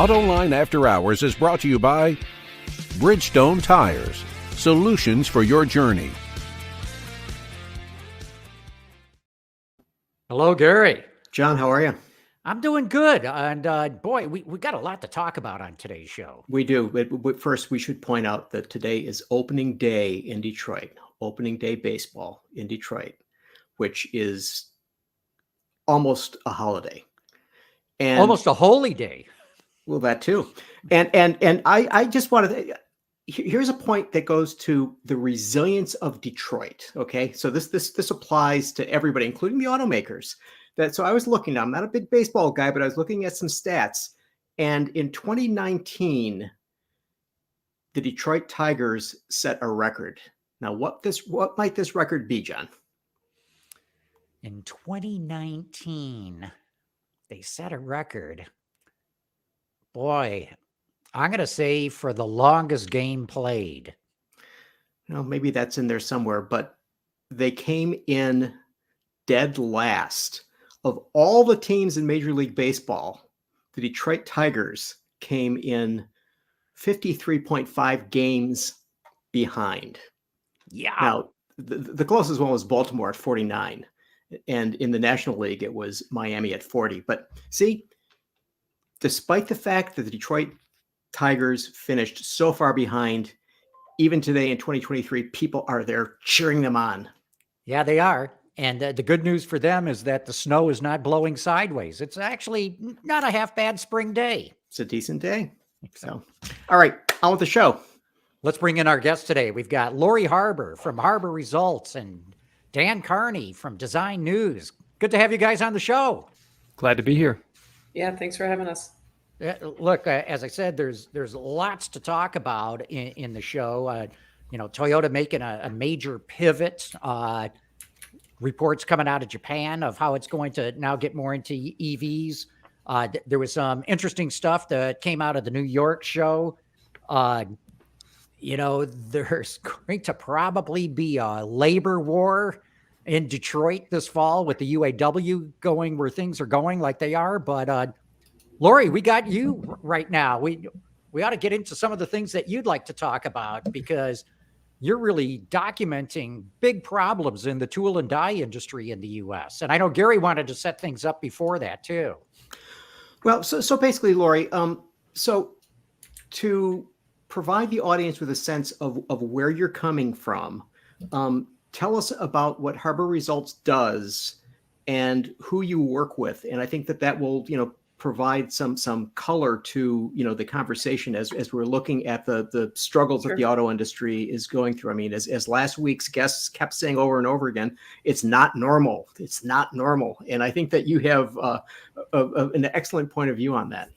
Autoline After Hours is brought to you by Bridgestone Tires, solutions for your journey. Hello, Gary. John, how are you? I'm doing good. And boy, we got a lot to talk about on today's show. We do. But first, we should point out that today is opening day in Detroit, opening day baseball in Detroit, which is almost a holiday. And almost a holy day. Well, that too. And I just wanted to, here's a point that goes to the resilience of Detroit. Okay. So this applies to everybody, including the automakers. So I was looking, I'm not a big baseball guy, but I was looking at some stats. And in 2019, the Detroit Tigers set a record. Now, what might this record be, John? In 2019, they set a record. Boy, I'm going to say for the longest game played. Maybe that's in there somewhere, but they came in dead last. Of all the teams in Major League Baseball, the Detroit Tigers came in 53.5 games behind. Yeah. Now, the closest one was Baltimore at 49. And in the National League, it was Miami at 40. But see, despite the fact that the Detroit Tigers finished so far behind, even today in 2023, people are there cheering them on. Yeah, they are. And the good news for them is that the snow is not blowing sideways. It's actually not a half bad spring day. It's a decent day. So, all right, on with the show. Let's bring in our guest today. We've got Laurie Harbour from Harbour Results and Dan Carney from Design News. Good to have you guys on the show. Glad to be here. Yeah, thanks for having us. Look, as I said, there's lots to talk about in the show. Toyota making a major pivot. Reports coming out of Japan of how it's going to now get more into EVs. There was some interesting stuff that came out of the New York show. There's going to probably be a labor war in Detroit this fall with the UAW going where things are going like they are. But Laurie, we got you right now. We ought to get into some of the things that you'd like to talk about because you're really documenting big problems in the tool and die industry in the U.S. And I know Gary wanted to set things up before that too. Well, so basically, Laurie, so to provide the audience with a sense of where you're coming from, tell us about what Harbour Results does and who you work with. And I think that will, provide some color to, the conversation as we're looking at the struggles that the auto industry is going through. I mean, as last week's guests kept saying over and over again, it's not normal. It's not normal. And I think that you have an excellent point of view on that.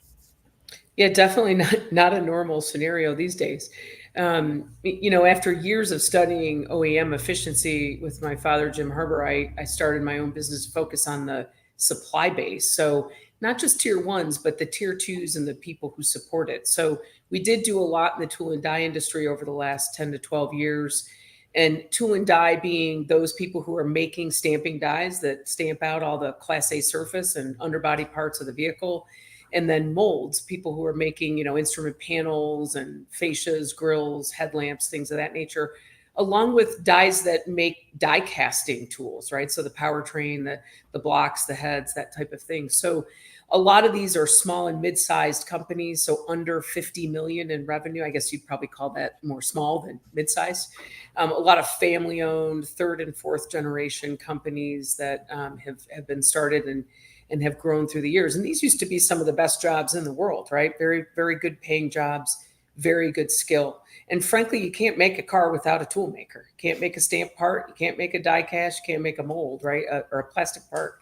Yeah, definitely not a normal scenario these days. After years of studying OEM efficiency with my father, Jim Harbour, I started my own business to focus on the supply base. So not just tier ones, but the tier twos and the people who support it. So we did do a lot in the tool and die industry over the last 10 to 12 years. And tool and die being those people who are making stamping dies that stamp out all the Class A surface and underbody parts of the vehicle. And then molds, people who are making, instrument panels and fascias, grills, headlamps, things of that nature, along with dies that make die casting tools, right? So the powertrain, the blocks, the heads, that type of thing. So a lot of these are small and mid-sized companies, so under 50 million in revenue. I guess you'd probably call that more small than mid-sized. A lot of family-owned third and fourth generation companies that have been started and have grown through the years. And these used to be some of the best jobs in the world, right? Very, very good paying jobs, very good skill. And frankly, you can't make a car without a tool maker. You can't make a stamp part. You can't make a die cast. You can't make a mold, right? Or a plastic part.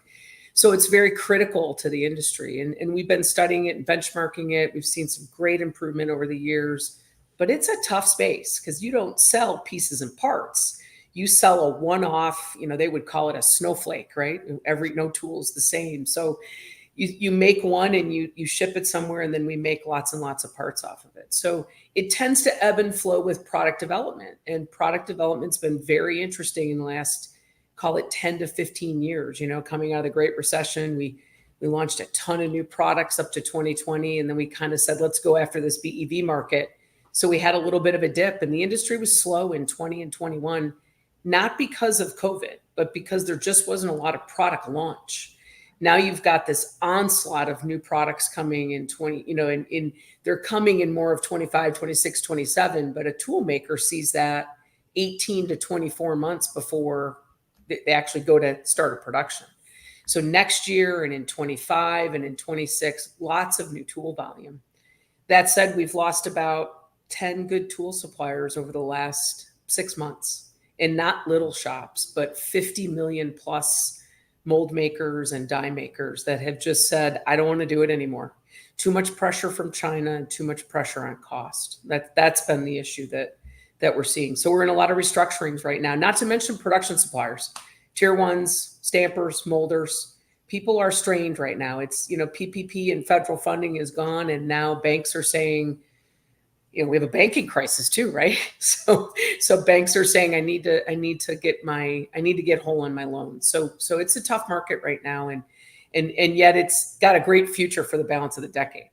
So it's very critical to the industry. And we've been studying it and benchmarking it. We've seen some great improvement over the years, but it's a tough space because you don't sell pieces and parts. You sell a one-off, they would call it a snowflake, right? No tool is the same. So you make one and you ship it somewhere, and then we make lots and lots of parts off of it. So it tends to ebb and flow with product development, and product development's been very interesting in the last, call it 10 to 15 years. Coming out of the Great Recession, we We launched a ton of new products up to 2020. And then we kind of said, let's go after this BEV market. So we had a little bit of a dip, and the industry was slow in 20 and 21, not because of COVID, but because there just wasn't a lot of product launch. Now you've got this onslaught of new products coming in 20, and they're coming in more of 25, 26, 27, but a tool maker sees that 18 to 24 months before they actually go to start a production. So next year and in 25 and in 26, lots of new tool volume. That said, we've lost about 10 good tool suppliers over the last 6 months, and not little shops, but 50 million plus mold makers and die makers that have just said, I don't want to do it anymore. Too much pressure from China and too much pressure on cost. That's been the issue that we're seeing. So we're in a lot of restructurings right now, not to mention production suppliers, tier ones, stampers, molders. People are strained right now. It's, PPP and federal funding is gone. And now banks are saying, we have a banking crisis too, right? So banks are saying, I need to get whole on my loan. So it's a tough market right now. And yet it's got a great future for the balance of the decade.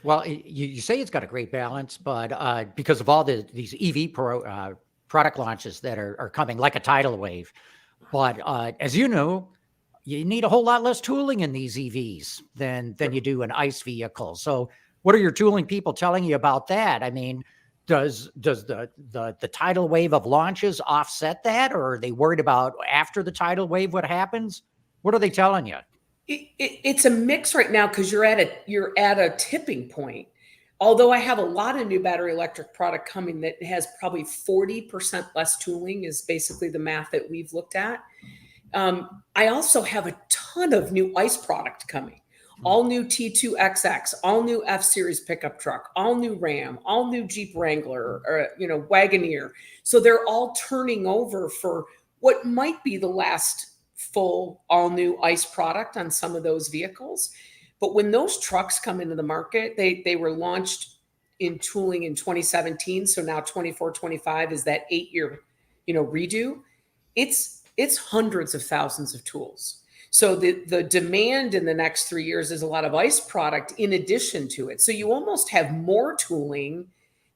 Well, you say it's got a great balance, but because of all these EV product launches that are coming like a tidal wave. But as you know, you need a whole lot less tooling in these EVs than you do an ICE vehicle. So what are your tooling people telling you about that? I mean, does the tidal wave of launches offset that, or are they worried about after the tidal wave what happens? What are they telling you? It's a mix right now because you're at a tipping point. Although I have a lot of new battery electric product coming that has probably 40% less tooling is basically the math that we've looked at. I also have a ton of new ICE product coming. All new T2XX, all new F-Series pickup truck, all new Ram, all new Jeep Wrangler, or, Wagoneer. So they're all turning over for what might be the last full all new ICE product on some of those vehicles. But when those trucks come into the market, they were launched in tooling in 2017. So now 24, 25 is that 8-year, redo. It's hundreds of thousands of tools. So the demand in the next 3 years is a lot of ICE product in addition to it. So you almost have more tooling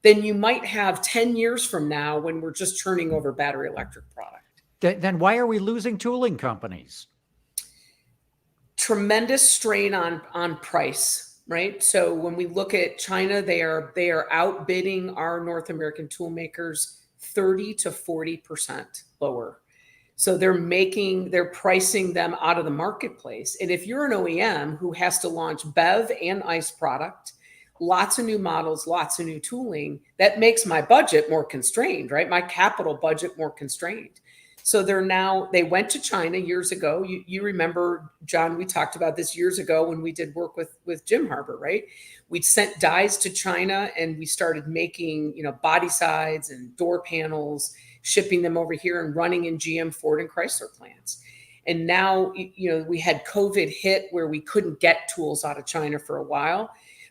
than you might have 10 years from now when we're just turning over battery electric product. Then why are we losing tooling companies? Tremendous strain on price, right? So when we look at China, they are outbidding our North American tool makers 30 to 40% lower. So they're pricing them out of the marketplace. And if you're an OEM who has to launch BEV and ICE product, lots of new models, lots of new tooling, that makes my budget more constrained, right? My capital budget more constrained. So they went to China years ago. You remember, John, we talked about this years ago when we did work with Jim Harbour, right? We'd sent dies to China and we started making, body sides and door panels, shipping them over here and running in GM, Ford, and Chrysler plants. And now, we had COVID hit where we couldn't get tools out of China for a while.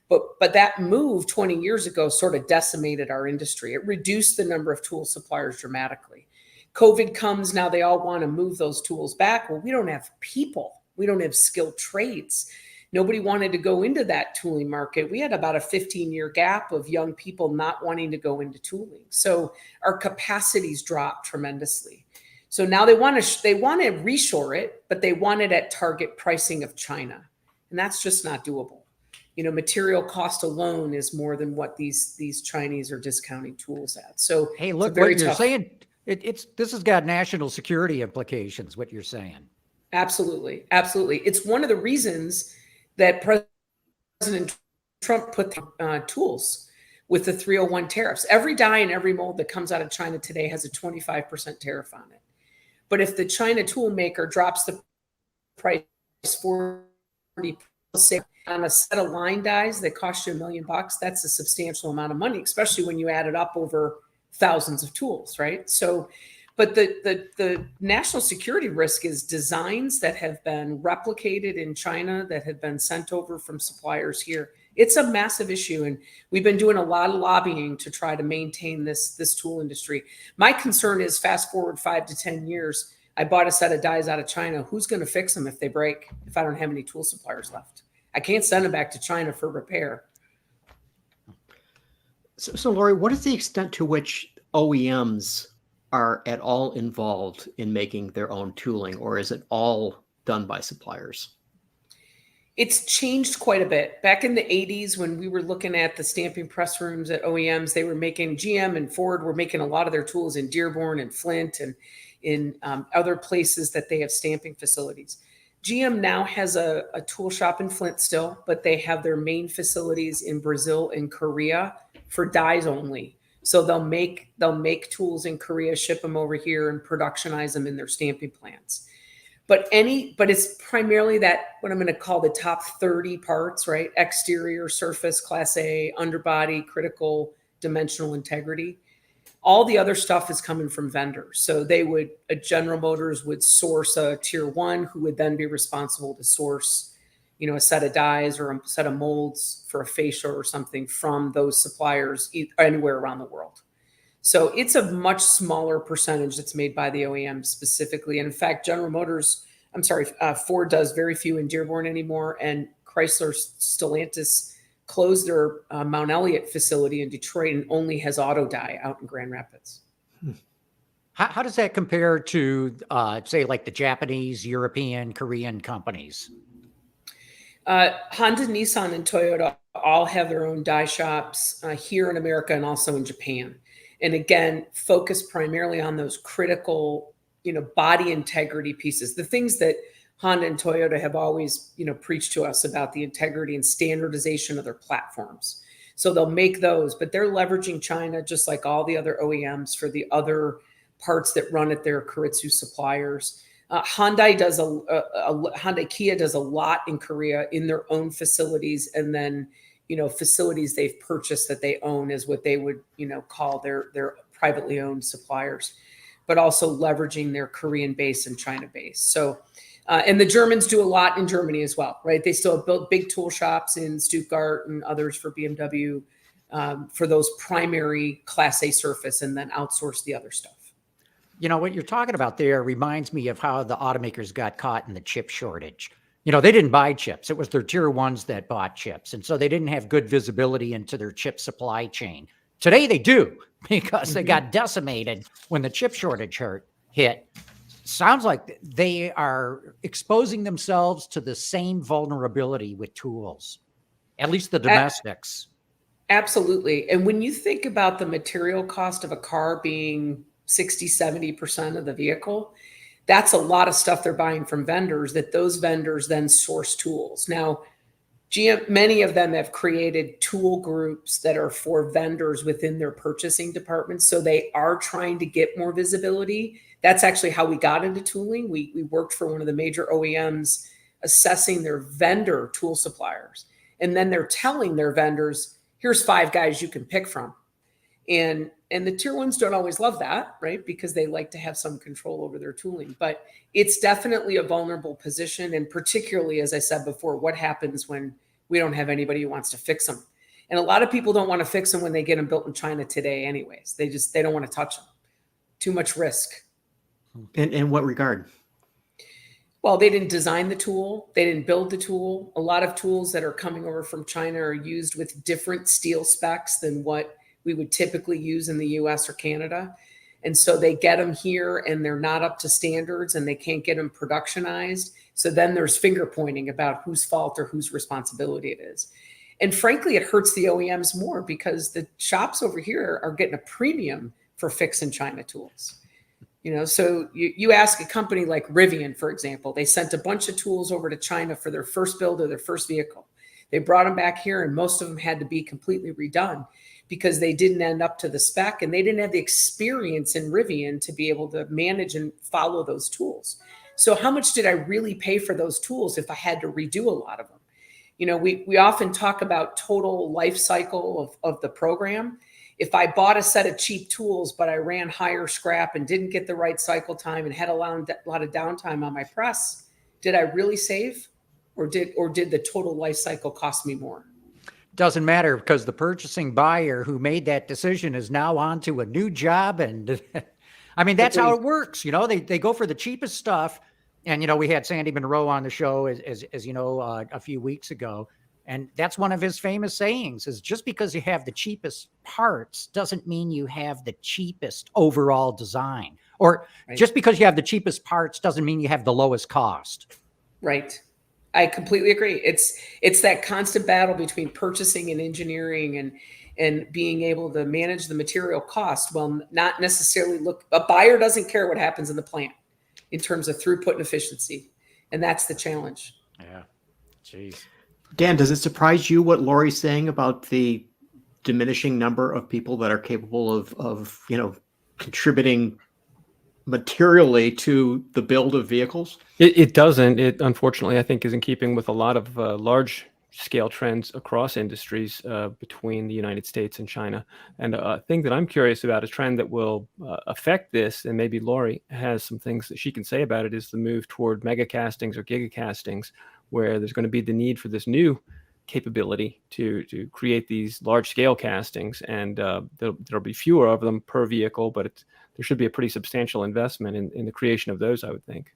But that move 20 years ago sort of decimated our industry. It reduced the number of tool suppliers dramatically. COVID comes, now they all want to move those tools back. Well, we don't have people. We don't have skilled trades. Nobody wanted to go into that tooling market. We had about a 15-year gap of young people not wanting to go into tooling. So our capacities dropped tremendously. So now they want to reshore it, but they want it at target pricing of China. And that's just not doable. Material cost alone is more than what these Chinese are discounting tools at. So hey, look, what you're saying, this has got national security implications, what you're saying. Absolutely. Absolutely. It's one of the reasons that President Trump put tools with the 301 tariffs. Every die and every mold that comes out of China today has a 25% tariff on it. But if the China tool maker drops the price 40% on a set of line dies that cost you $1 million, that's a substantial amount of money, especially when you add it up over thousands of tools, right? So, but the national security risk is designs that have been replicated in China that have been sent over from suppliers here. It's a massive issue, and we've been doing a lot of lobbying to try to maintain this tool industry. My concern is fast forward 5 to 10 years, I bought a set of dies out of China. Who's going to fix them if they break, if I don't have any tool suppliers left? I can't send them back to China for repair. So Laurie, what is the extent to which OEMs are at all involved in making their own tooling, or is it all done by suppliers? It's changed quite a bit. Back in the 80s, when we were looking at the stamping press rooms at OEMs, they were making, GM and Ford were making a lot of their tools in Dearborn and Flint and in other places that they have stamping facilities. GM now has a tool shop in Flint still, but they have their main facilities in Brazil and Korea for dies only. So they'll make tools in Korea, ship them over here, and productionize them in their stamping plants. But it's primarily that, what I'm going to call the top 30 parts, right? Exterior, surface, Class A, underbody, critical, dimensional integrity. All the other stuff is coming from vendors. So General Motors would source a tier 1 who would then be responsible to source, a set of dies or a set of molds for a fascia or something from those suppliers anywhere around the world. So it's a much smaller percentage that's made by the OEM specifically. And in fact, Ford does very few in Dearborn anymore, and Chrysler Stellantis closed their Mount Elliott facility in Detroit and only has auto die out in Grand Rapids. How does that compare to, say, like the Japanese, European, Korean companies? Honda, Nissan, and Toyota all have their own die shops here in America and also in Japan. And again, focus primarily on those critical, body integrity pieces, the things that Honda and Toyota have always, preached to us about the integrity and standardization of their platforms. So they'll make those, but they're leveraging China just like all the other OEMs for the other parts that run at their Keiretsu suppliers. Hyundai Kia does a lot in Korea in their own facilities, and then facilities they've purchased that they own is what they would call their privately owned suppliers, but also leveraging their Korean base and China base. So and the Germans do a lot in Germany as well, right? They still have built big tool shops in Stuttgart and others for BMW for those primary Class A surface, and then outsource the other stuff. What you're talking about there reminds me of how the automakers got caught in the chip shortage. They didn't buy chips. It was their tier 1s that bought chips. And so they didn't have good visibility into their chip supply chain. Today they do, because they got decimated when the chip shortage hit. Sounds like they are exposing themselves to the same vulnerability with tools, at least the domestics. Absolutely. And when you think about the material cost of a car being 60-70% of the vehicle, that's a lot of stuff they're buying from vendors, that those vendors then source tools. Now, many of them have created tool groups that are for vendors within their purchasing departments. So they are trying to get more visibility. That's actually how we got into tooling. We worked for one of the major OEMs assessing their vendor tool suppliers. And then they're telling their vendors, here's 5 guys you can pick from. And the tier 1s don't always love that, right? Because they like to have some control over their tooling. But it's definitely a vulnerable position. And particularly, as I said before, what happens when we don't have anybody who wants to fix them? And a lot of people don't want to fix them when they get them built in China today anyways. They don't want to touch them. Too much risk. In what regard? Well, they didn't design the tool. They didn't build the tool. A lot of tools that are coming over from China are used with different steel specs than what we would typically use in the US or Canada. And so they get them here and they're not up to standards and they can't get them productionized. So then there's finger pointing about whose fault or whose responsibility it is. And frankly, it hurts the OEMs more because the shops over here are getting a premium for fixing China tools. So you ask a company like Rivian, for example, they sent a bunch of tools over to China for their first build of their first vehicle. They brought them back here and most of them had to be completely redone because they didn't end up to the spec and they didn't have the experience in Rivian to be able to manage and follow those tools. So how much did I really pay for those tools if I had to redo a lot of them? We often talk about total life cycle of the program. If I bought a set of cheap tools, but I ran higher scrap and didn't get the right cycle time and had a lot of downtime on my press, did I really save? Or did the total life cycle cost me more? Doesn't matter, because the purchasing buyer who made that decision is now on to a new job. And I mean, that's how Agreed. it works. They go for the cheapest stuff. And, we had Sandy Monroe on the show, as you know, a few weeks ago. And that's one of his famous sayings is just because you have the cheapest parts doesn't mean you have the cheapest overall design. Or Right. just because you have the cheapest parts doesn't mean you have the lowest cost. Right. I completely agree. It's that constant battle between purchasing and engineering and being able to manage the material cost. Well, not necessarily a buyer doesn't care what happens in the plant in terms of throughput and efficiency. And that's the challenge. Yeah. Jeez. Dan, does it surprise you what Laurie's saying about the diminishing number of people that are capable of contributing materially to the build of vehicles? It doesn't. It unfortunately, I think, is in keeping with a lot of large scale trends across industries between the United States and China. And a thing that I'm curious about, a trend that will affect this, and maybe Laurie has some things that she can say about it, is the move toward mega castings or giga castings, where there's going to be the need for this new capability to create these large scale castings, and there'll be fewer of them per vehicle, but there should be a pretty substantial investment in the creation of those, I would think.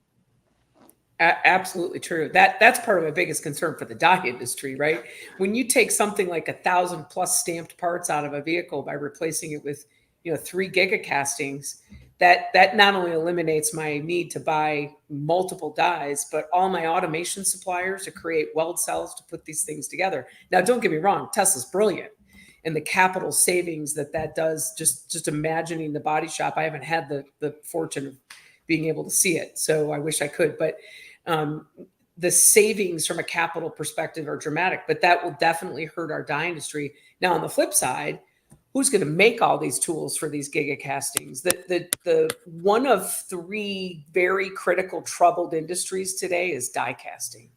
Absolutely true. That's part of my biggest concern for the die industry, right? When you take something like 1,000 plus stamped parts out of a vehicle by replacing it with, 3 giga castings, that not only eliminates my need to buy multiple dies, but all my automation suppliers to create weld cells to put these things together. Now, don't get me wrong, Tesla's brilliant. And the capital savings that does, just imagining the body shop. I haven't had the fortune of being able to see it, so I wish I could. But the savings from a capital perspective are dramatic, but that will definitely hurt our die industry. Now, on the flip side, who's going to make all these tools for these giga castings? The one of 3 very critical troubled industries today is die casting.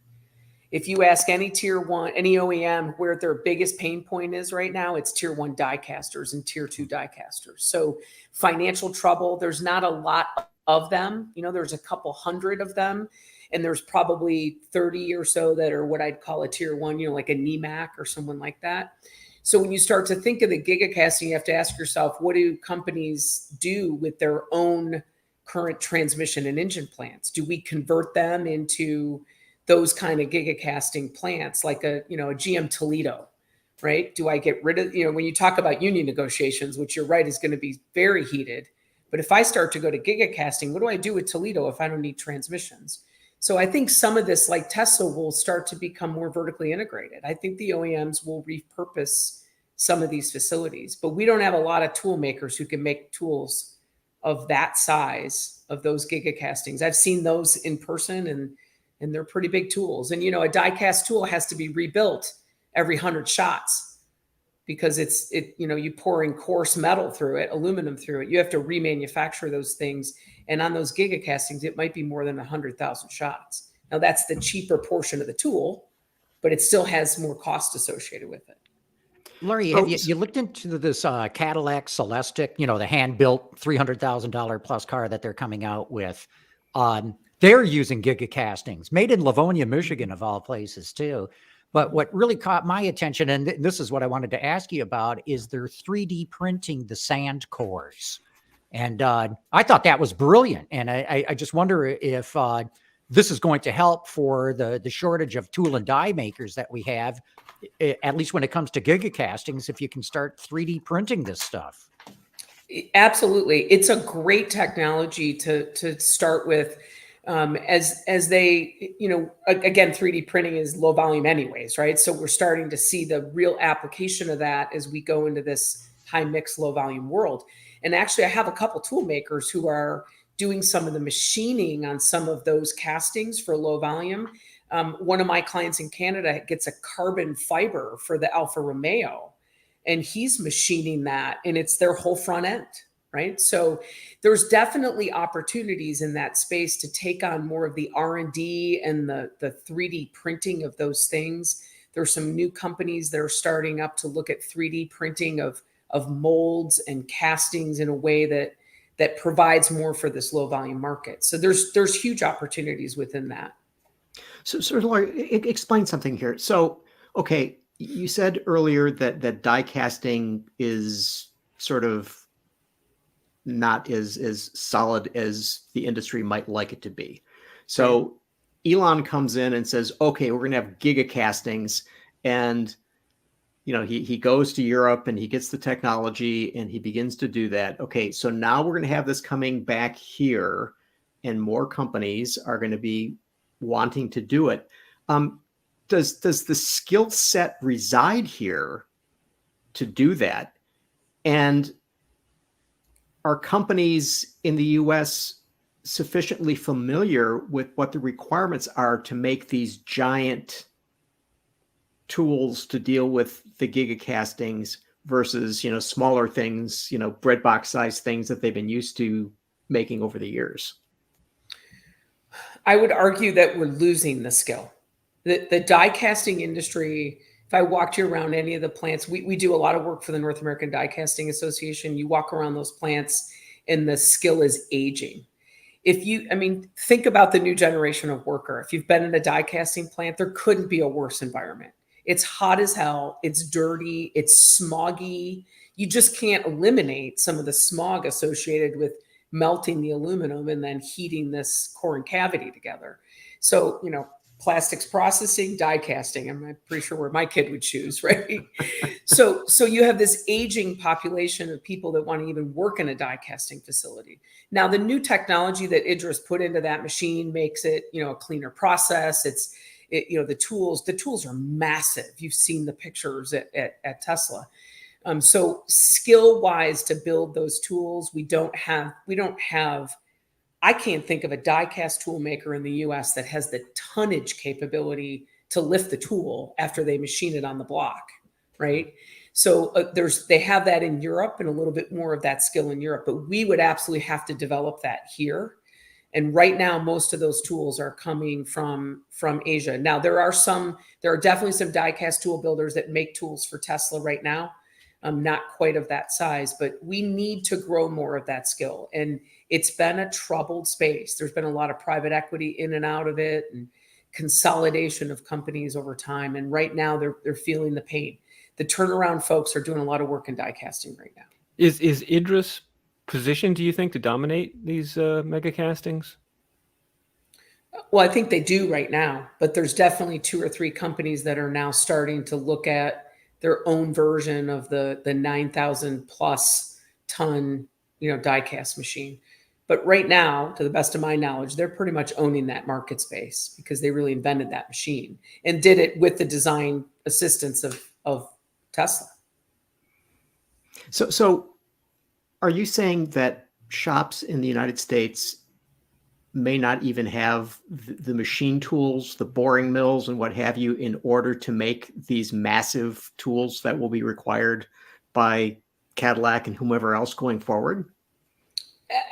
If you ask any tier 1, any OEM where their biggest pain point is right now, it's tier 1 die casters and tier 2 die casters. So financial trouble, there's not a lot of them. There's a couple hundred of them, and there's probably 30 or so that are what I'd call a tier 1, like a NEMAC or someone like that. So when you start to think of the giga casting, you have to ask yourself, what do companies do with their own current transmission and engine plants? Do we convert them into those kind of giga casting plants, like a GM Toledo, right? Do I get rid of, when you talk about union negotiations, which you're right is going to be very heated. But if I start to go to giga casting, what do I do with Toledo if I don't need transmissions? So I think some of this, like Tesla, will start to become more vertically integrated. I think the OEMs will repurpose some of these facilities, but we don't have a lot of tool makers who can make tools of that size, of those giga castings. I've seen those in person, and they're pretty big tools. And, a die cast tool has to be rebuilt every 100 shots because you pour in coarse metal through it, aluminum through it. You have to remanufacture those things. And on those giga castings, it might be more than 100,000 shots. Now that's the cheaper portion of the tool, but it still has more cost associated with it. Laurie, have you looked into this Cadillac Celestiq, the hand-built $300,000 plus car that they're coming out with? They're using giga castings, made in Livonia, Michigan, of all places, too. But what really caught my attention, and this is what I wanted to ask you about, is they're 3D printing the sand cores. And I thought that was brilliant. And I just wonder if this is going to help for the shortage of tool and die makers that we have, at least when it comes to giga castings, if you can start 3D printing this stuff. Absolutely. It's a great technology to start with. As they, again, 3D printing is low volume anyways, right? So we're starting to see the real application of that as we go into this high mix, low volume world. And actually I have a couple tool makers who are doing some of the machining on some of those castings for low volume. One of my clients in Canada gets a carbon fiber for the Alfa Romeo, and he's machining that, and it's their whole front end. Right. So there's definitely opportunities in that space to take on more of the R&D and the 3D printing of those things. There's some new companies that are starting up to look at 3D printing of molds and castings in a way that provides more for this low volume market. So there's huge opportunities within that. So Laurie, explain something here. So, okay, you said earlier that die casting is sort of not as solid as the industry might like it to be. So Elon comes in and says, okay, we're going to have gigacastings. And, he goes to Europe and he gets the technology and he begins to do that. Okay, so now we're going to have this coming back here and more companies are going to be wanting to do it. Does the skill set reside here to do that? And are companies in the US sufficiently familiar with what the requirements are to make these giant tools to deal with the gigacastings versus, smaller things, bread box size things that they've been used to making over the years? I would argue that we're losing the skill. The die casting industry, if I walked you around any of the plants, we do a lot of work for the North American Die Casting Association. You walk around those plants and the skill is aging. Think about the new generation of worker. If you've been in a die casting plant, there couldn't be a worse environment. It's hot as hell. It's dirty. It's smoggy. You just can't eliminate some of the smog associated with melting the aluminum and then heating this core and cavity together. So, plastics processing, die casting, I'm pretty sure where my kid would choose, right? So you have this aging population of people that want to even work in a die casting facility. Now, the new technology that Idris put into that machine makes it, a cleaner process. The tools are massive. You've seen the pictures at Tesla. So skill wise to build those tools, we don't have, I can't think of a die cast tool maker in the US that has the tonnage capability to lift the tool after they machine it on the block, right? So they have that in Europe and a little bit more of that skill in Europe, but we would absolutely have to develop that here. And right now, most of those tools are coming from Asia. Now, there are definitely some die cast tool builders that make tools for Tesla right now. Not quite of that size, but we need to grow more of that skill. And it's been a troubled space. There's been a lot of private equity in and out of it and consolidation of companies over time. And right now they're feeling the pain. The turnaround folks are doing a lot of work in die casting right now. Is Idris positioned, do you think, to dominate these mega castings? Well, I think they do right now, but there's definitely 2 or 3 companies that are now starting to look at their own version of the 9,000 plus ton, die cast machine. But right now, to the best of my knowledge, they're pretty much owning that market space because they really invented that machine and did it with the design assistance of Tesla. So are you saying that shops in the United States may not even have the machine tools, the boring mills and what have you, in order to make these massive tools that will be required by Cadillac and whomever else going forward?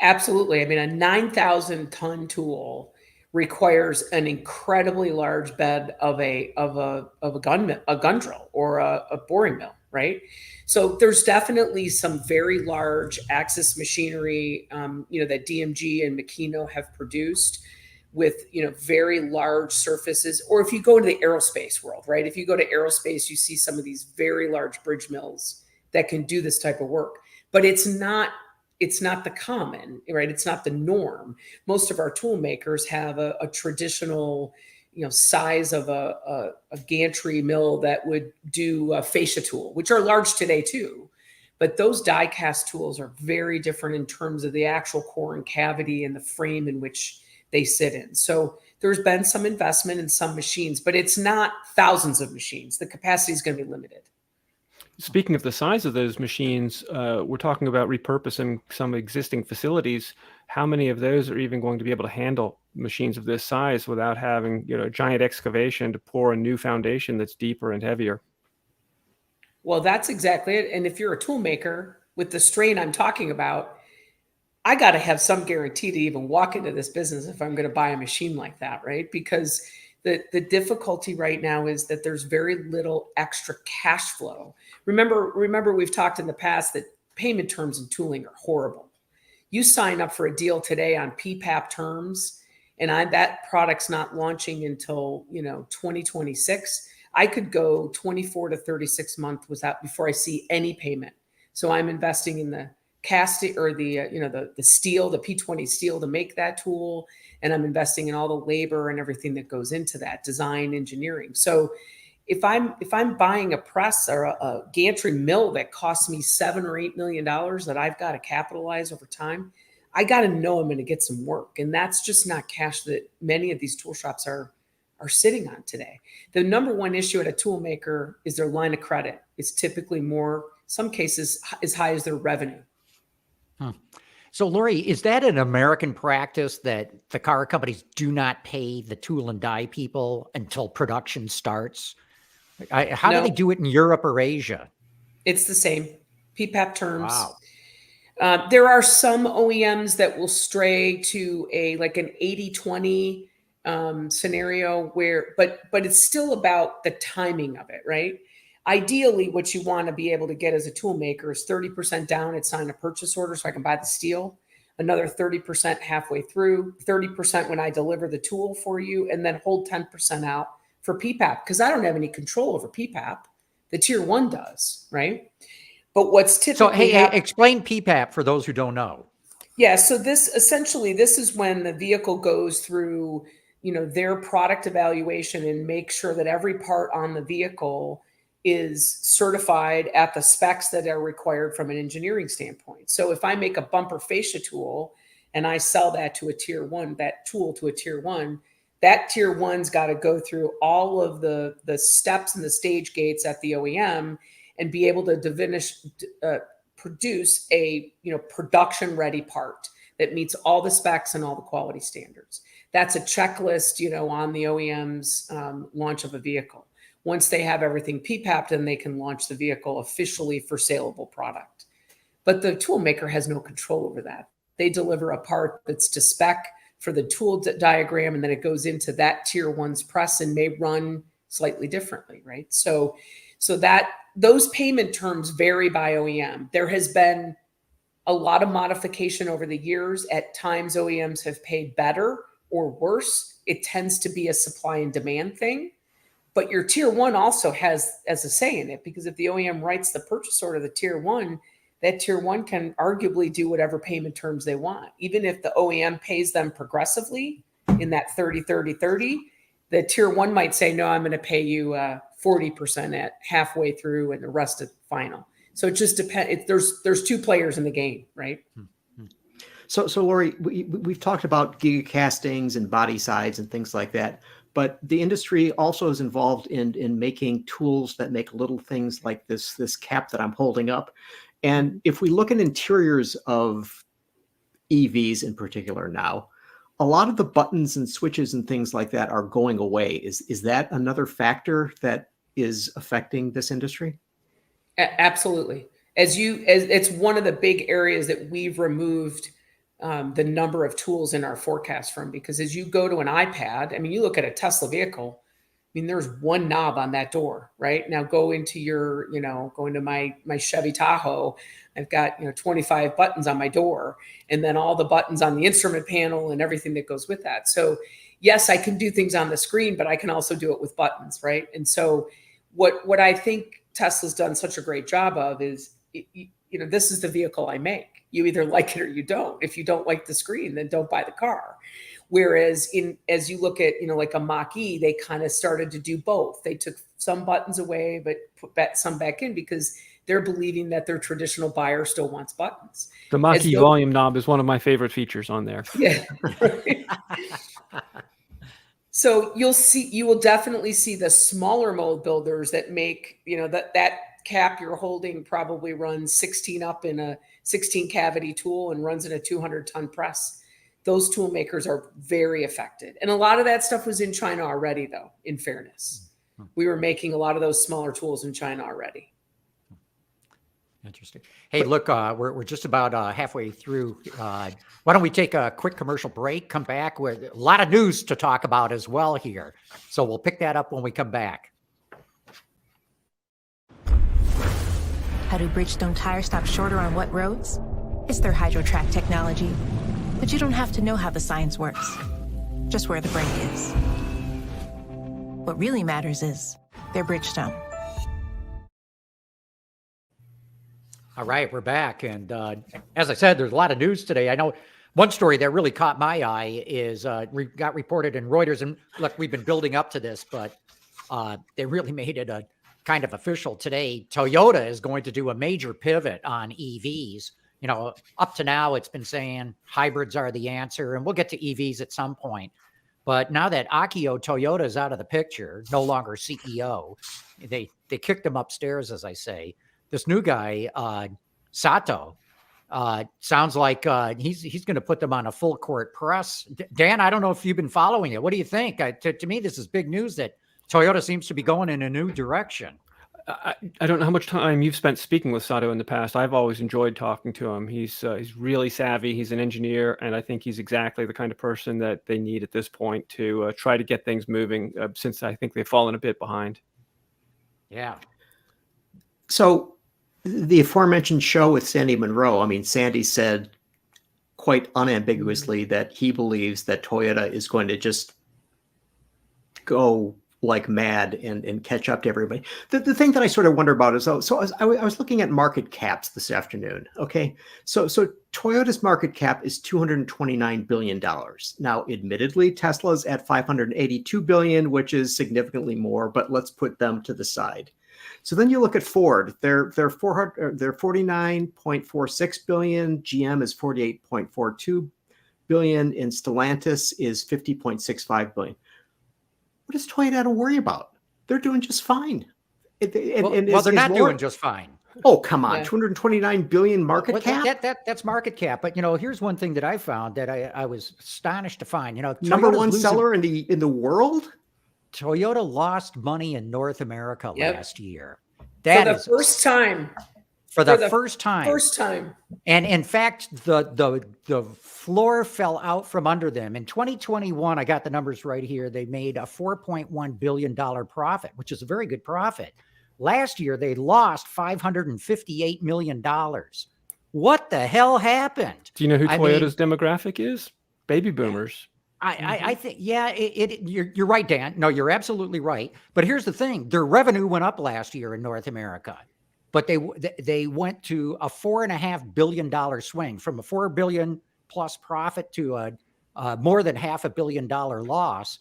Absolutely. A 9,000 ton tool requires an incredibly large bed of a gun drill or a boring mill, right? So there's definitely some very large axis machinery, that DMG and Makino have produced with, very large surfaces. Or if you go into the aerospace world, right? If you go to aerospace, you see some of these very large bridge mills that can do this type of work, but it's not the common, right? It's not the norm. Most of our tool makers have a traditional, size of a gantry mill that would do a fascia tool, which are large today too. But those die cast tools are very different in terms of the actual core and cavity and the frame in which they sit in. So there's been some investment in some machines, but it's not thousands of machines. The capacity is going to be limited. Speaking of the size of those machines, we're talking about repurposing some existing facilities. How many of those are even going to be able to handle machines of this size without having, a giant excavation to pour a new foundation that's deeper and heavier? Well, that's exactly it. And if you're a tool maker with the strain I'm talking about, I got to have some guarantee to even walk into this business if I'm going to buy a machine like that, right? Because the difficulty right now is that there's very little extra cash flow. Remember, we've talked in the past that payment terms and tooling are horrible. You sign up for a deal today on PPAP terms, and that product's not launching until 2026. I could go 24 to 36 months before I see any payment. So I'm investing in the casting or the steel, the P20 steel to make that tool. And I'm investing in all the labor and everything that goes into that design engineering. So if I'm buying a press or a gantry mill that costs me $7 or $8 million that I've got to capitalize over time, I got to know I'm going to get some work. And that's just not cash that many of these tool shops are sitting on today. The number one issue at a tool maker is their line of credit. It's typically more, some cases, as high as their revenue. So, Laurie, is that an American practice that the car companies do not pay the tool and die people until production starts? How do they do it in Europe or Asia? It's the same. PPAP terms. Wow. There are some OEMs that will stray to an 80-20 scenario but it's still about the timing of it, right? Ideally, what you want to be able to get as a tool maker is 30% down and sign a purchase order so I can buy the steel, another 30% halfway through, 30% when I deliver the tool for you, and then hold 10% out for PPAP, because I don't have any control over PPAP. The tier one does, right? But what's typically explain PPAP for those who don't know. Yeah, so this is when the vehicle goes through, their product evaluation and make sure that every part on the vehicle is certified at the specs that are required from an engineering standpoint. So if I make a bumper fascia tool and I sell that to a tier one, that tier one's got to go through all of the steps and the stage gates at the OEM and be able to produce a production ready part that meets all the specs and all the quality standards. That's a checklist, on the OEM's launch of a vehicle. Once they have everything PPAP'd, then they can launch the vehicle officially for saleable product. But the tool maker has no control over that. They deliver a part that's to spec for the tool diagram, and then it goes into that tier one's press and may run slightly differently, right? So that those payment terms vary by OEM. There has been a lot of modification over the years. At times, OEMs have paid better or worse. It tends to be a supply and demand thing. But your tier one also has as a say in it, because if the OEM writes the purchase order to the tier one, that tier one can arguably do whatever payment terms they want. Even if the OEM pays them progressively in that 30-30-30, the tier one might say, no, I'm going to pay you 40% at halfway through and the rest at final. So it just depends. There's two players in the game, right? So Laurie, we've talked about gigacastings and body sides and things like that, but the industry also is involved in making tools that make little things like this cap that I'm holding up. And if we look at interiors of EVs in particular now, a lot of the buttons and switches and things like that are going away. Is that another factor that is affecting this industry? Absolutely. As it's one of the big areas that we've removed the number of tools in our forecast from, because as you go to an iPad, I mean, you look at a Tesla vehicle, I mean, there's one knob on that door, right? Now go into my Chevy Tahoe, I've got, 25 buttons on my door, and then all the buttons on the instrument panel and everything that goes with that. So yes, I can do things on the screen, but I can also do it with buttons, right? And so what I think Tesla's done such a great job of is, this is the vehicle I make. You either like it or you don't. If you don't like the screen, then don't buy the car. Whereas as you look at, like a Mach-E, they kind of started to do both. They took some buttons away, but put some back in because they're believing that their traditional buyer still wants buttons. The Mach-E volume knob is one of my favorite features on there. Yeah. Right. So you will definitely see the smaller mold builders that make, that cap you're holding probably runs 16 up in a 16 cavity tool and runs in a 200-ton press. Those tool makers are very affected. And a lot of that stuff was in China already, though, in fairness. We were making a lot of those smaller tools in China already. Interesting. Hey, look, we're just about halfway through. Why don't we take a quick commercial break, come back with a lot of news to talk about as well here. So we'll pick that up when we come back. How do Bridgestone tires stop shorter on what roads? It's their HydroTrack technology. But you don't have to know how the science works, just where the brake is. What really matters is they're Bridgestone. All right, we're back. And as I said, there's a lot of news today. I know one story that really caught my eye is got reported in Reuters. And look, we've been building up to this, but they really made it a kind of official today. Toyota is going to do a major pivot on EVs. You know, up to now, it's been saying hybrids are the answer, and we'll get to EVs at some point. But now that Akio Toyoda is out of the picture, no longer CEO, they kicked him upstairs, as I say. This new guy, Sato, sounds like he's going to put them on a full court press. Dan, I don't know if you've been following it. What do you think? To me, this is big news that Toyota seems to be going in a new direction. I don't know how much time you've spent speaking with Sato in the past. I've always enjoyed talking to him. He's really savvy. He's an engineer, and I think he's exactly the kind of person that they need at this point to try to get things moving, since I think they've fallen a bit behind. Yeah. So the aforementioned show with Sandy Monroe, I mean, Sandy said quite unambiguously that he believes that Toyota is going to just go like mad and catch up to everybody. The thing that I sort of wonder about is, I was looking at market caps this afternoon. Okay. So Toyota's market cap is $229 billion. Now, admittedly, Tesla's at $582 billion, which is significantly more, but let's put them to the side. So then you look at Ford, they're 49.46 billion. GM is 48.42 billion, and Stellantis is 50.65 billion. What does Toyota have to worry about? They're doing just fine. Well, they're not doing just fine. Oh, come on. Yeah. 229 billion market cap? That's market cap. But, you know, here's one thing that I found that I was astonished to find. You know, Number Toyota's one losing- seller in the world? Toyota lost money in North America last year. For the first time. For the first time. First time. And in fact, the floor fell out from under them. In 2021, I got the numbers right here. They made a $4.1 billion profit, which is a very good profit. Last year, they lost $558 million. What the hell happened? Do you know who Toyota's demographic is? Baby boomers. I think, yeah, you're right, Dan. No, you're absolutely right. But here's the thing. Their revenue went up last year in North America. But they went to a $4.5 billion swing, from a $4 billion plus profit to a more than $500 million loss.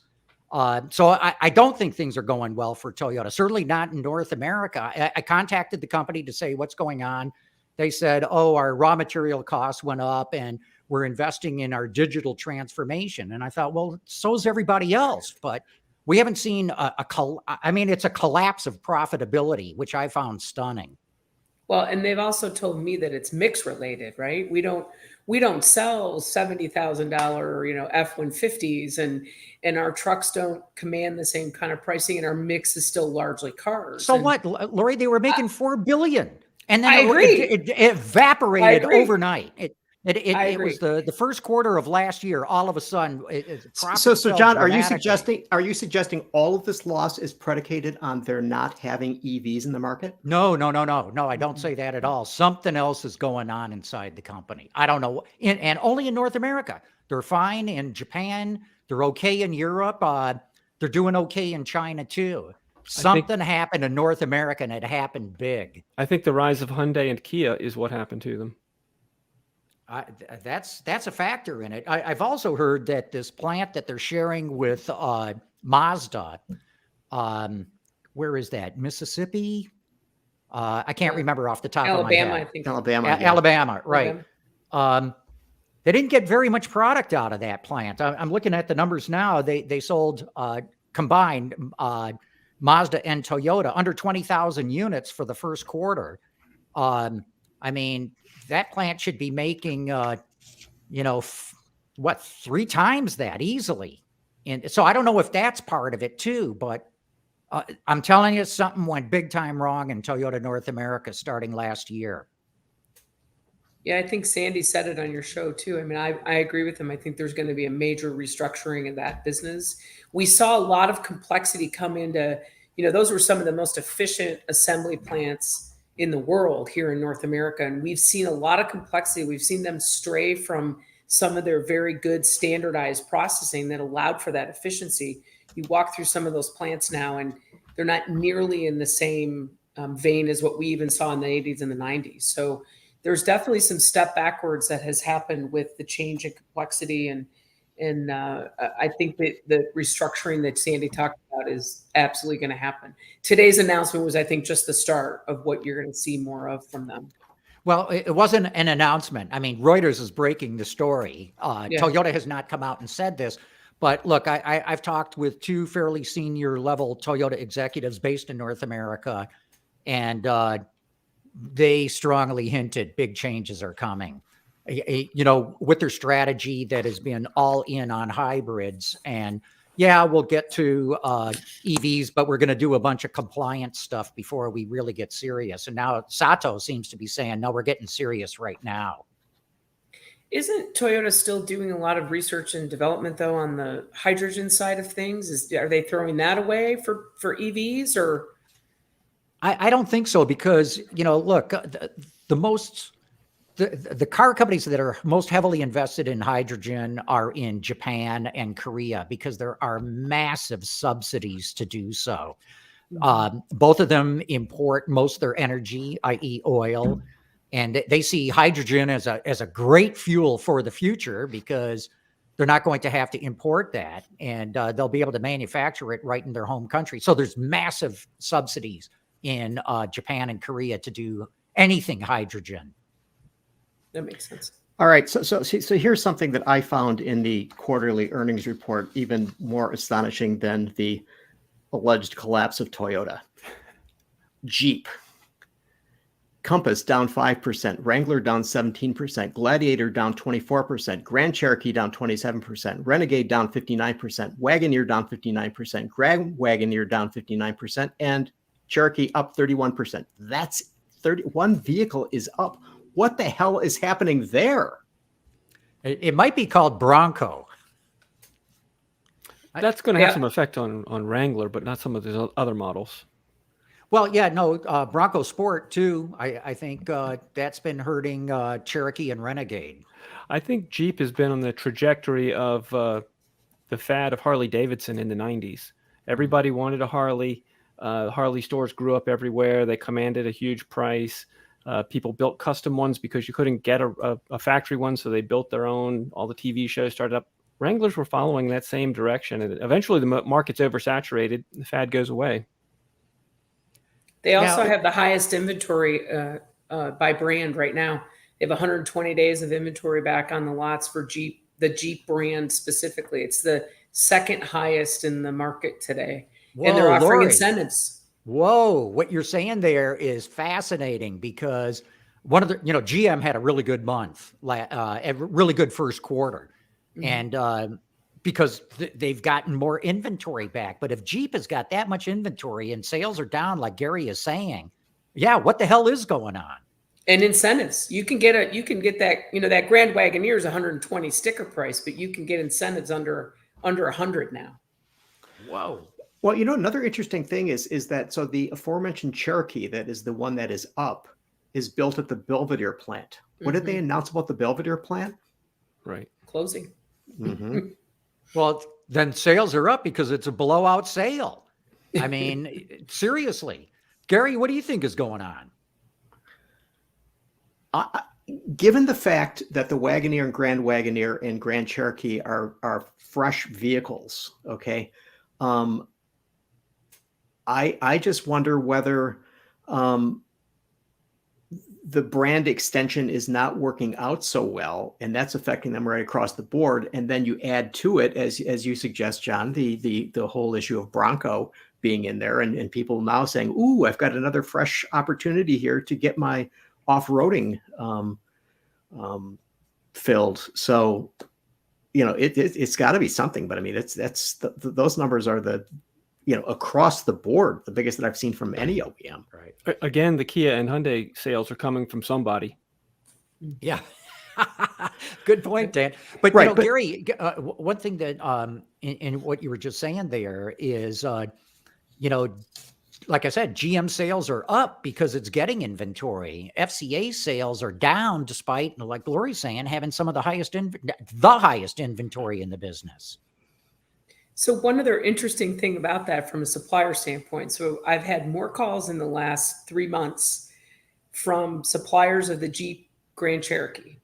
So I don't think things are going well for Toyota. Certainly not in North America. I contacted the company to say what's going on. They said, "Oh, our raw material costs went up, and we're investing in our digital transformation." And I thought, well, so's everybody else. But we haven't seen it's a collapse of profitability, which I found stunning. Well, and they've also told me that it's mix related, right? We don't sell $70,000, F-150s, and our trucks don't command the same kind of pricing, and our mix is still largely cars. So what, Laurie? They were making $4 billion, and then it evaporated overnight. It was the first quarter of last year. All of a sudden, so John, are you suggesting all of this loss is predicated on their not having EVs in the market? No. I don't say that at all. Something else is going on inside the company. I don't know, and only in North America. They're fine in Japan. They're okay in Europe. They're doing okay in China too. Something happened in North America, and it happened big. I think the rise of Hyundai and Kia is what happened to them. That's a factor in it. I've also heard that this plant that they're sharing with Mazda, where is that? Mississippi? I can't remember off the top of my head. Alabama, I think. Alabama, right. They didn't get very much product out of that plant. I'm looking at the numbers now. They sold combined Mazda and Toyota under 20,000 units for the first quarter. That plant should be making, 3 times that easily. And so I don't know if that's part of it too, but I'm telling you, something went big time wrong in Toyota North America starting last year. Yeah, I think Sandy said it on your show too. I mean, I agree with him. I think there's going to be a major restructuring in that business. We saw a lot of complexity come into, those were some of the most efficient assembly plants in the world here in North America. And we've seen a lot of complexity. We've seen them stray from some of their very good standardized processing that allowed for that efficiency. You walk through some of those plants now, and they're not nearly in the same vein as what we even saw in the 80s and the 90s. So there's definitely some step backwards that has happened with the change in complexity. And I think that the restructuring that Sandy talked about is absolutely going to happen. Today's announcement was, I think, just the start of what you're going to see more of from them. Well, it wasn't an announcement. I mean, Reuters is breaking the story. Yeah. Toyota has not come out and said this. But look, I've talked with two fairly senior level Toyota executives based in North America, and they strongly hinted big changes are coming. With their strategy that has been all in on hybrids, and yeah, we'll get to EVs, but we're going to do a bunch of compliance stuff before we really get serious. And now Sato seems to be saying, no, we're getting serious right now. Isn't Toyota still doing a lot of research and development, though, on the hydrogen side of things? Are they throwing that away for EVs, or? I don't think so, because, look, the car companies that are most heavily invested in hydrogen are in Japan and Korea, because there are massive subsidies to do so. Both of them import most of their energy, i.e. oil, and they see hydrogen as a great fuel for the future, because they're not going to have to import that, and they'll be able to manufacture it right in their home country. So there's massive subsidies in Japan and Korea to do anything hydrogen. That makes sense. All right. So here's something that I found in the quarterly earnings report, even more astonishing than the alleged collapse of Toyota. Jeep. Compass down 5%, Wrangler down 17%, Gladiator down 24%, Grand Cherokee down 27%, Renegade down 59%, Wagoneer down 59%, Grand Wagoneer down 59%, and Cherokee up 31%. That's 31 vehicle is up. What the hell is happening there? It might be called Bronco. That's going to have some effect on Wrangler, but not some of the other models. Well, yeah, no, Bronco Sport too. I think that's been hurting Cherokee and Renegade. I think Jeep has been on the trajectory of the fad of Harley Davidson in the 90s. Everybody wanted a Harley. Harley stores grew up everywhere. They commanded a huge price. People built custom ones because you couldn't get a factory one, so they built their own. All the TV shows started up. Wranglers were following that same direction, and eventually the market's oversaturated. The fad goes away. They also have the highest inventory by brand right now. They have 120 days of inventory back on the lots for Jeep, the Jeep brand specifically. It's the second highest in the market today. Whoa, and they're offering Laurie. incentives. Whoa, what you're saying there is fascinating, because one of the, GM had a really good month, a really good first quarter. Mm-hmm. And because they've gotten more inventory back. But if Jeep has got that much inventory and sales are down, like Gary is saying, yeah, what the hell is going on? And incentives. You can get that, that Grand Wagoneer is 120 sticker price, but you can get incentives under 100 now. Whoa. Well, another interesting thing is that, so the aforementioned Cherokee, that is the one that is up, is built at the Belvedere plant. What did they announce about the Belvedere plant? Right. Closing. Mm-hmm. Well, then sales are up because it's a blowout sale. I mean, seriously. Gary, what do you think is going on? Given the fact that the Wagoneer and Grand Cherokee are fresh vehicles, okay, I just wonder whether the brand extension is not working out so well, and that's affecting them right across the board. And then you add to it, as you suggest, John, the whole issue of Bronco being in there, and people now saying, "Ooh, I've got another fresh opportunity here to get my off-roading filled." So, it's got to be something. But I mean, those numbers are across the board, the biggest that I've seen from any OEM. Right. Again, the Kia and Hyundai sales are coming from somebody. Yeah. Good point, Dan. But, Gary, one thing that in what you were just saying there is, like I said, GM sales are up because it's getting inventory. FCA sales are down despite, like Laurie's saying, having some of the highest inventory in the business. So one other interesting thing about that from a supplier standpoint, so I've had more calls in the last 3 months from suppliers of the Jeep Grand Cherokee,